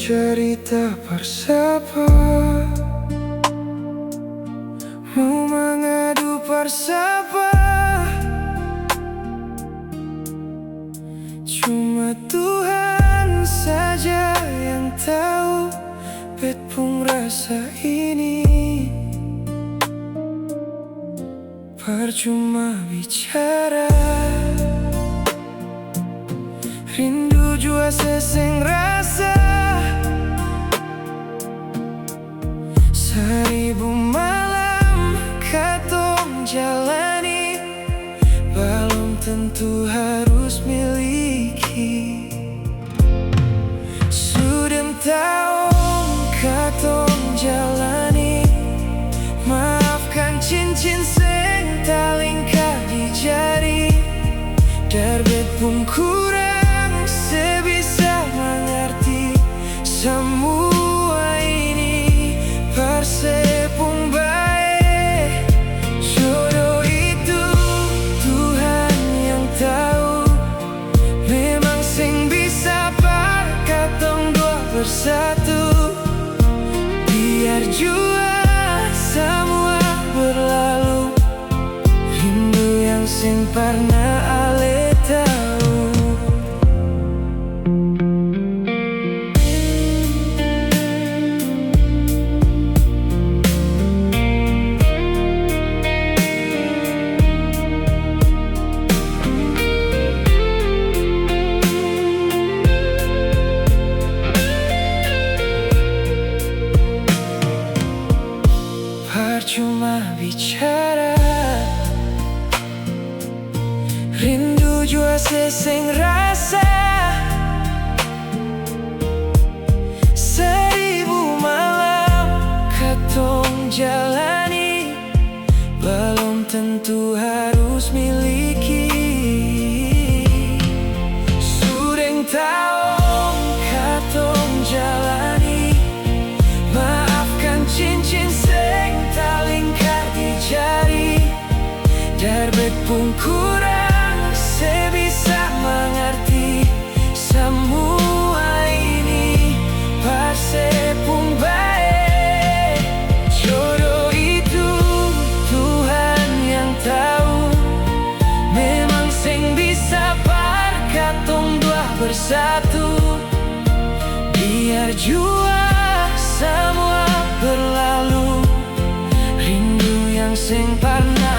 cerita bersapa, mau mengadu bersapa. Cuma Tuhan saja yang tahu bet pun rasa ini. Percuma bicara, rindu jua seseng rasa. Seribu malam katong jalani, belum tentu harus miliki. Sudah tahun katong jalani, maafkan cincin seng talingkah di jari. Darbet pun kurang sebisa mengerti semua ini persepung baik. Jodoh itu Tuhan yang tahu, memang sing bisa par katong dua bersatu. Biar jua semua berlalu, rindu yang sing pernah ale tahu. Percuma bicara, rindu jua seseng rasa. Seribu malam katong jalani, belum tentu harus miliki. Sudah tahun katong jalani, maafkan cincin seng talingkah di jari. Darbet pun kurang sebisa mengerti semua ini persepung baik. Jodoh itu Tuhan yang tahu, memang sing bisa par katong dua bersatu. Biar jua semua berlalu, rindu yang sing pernah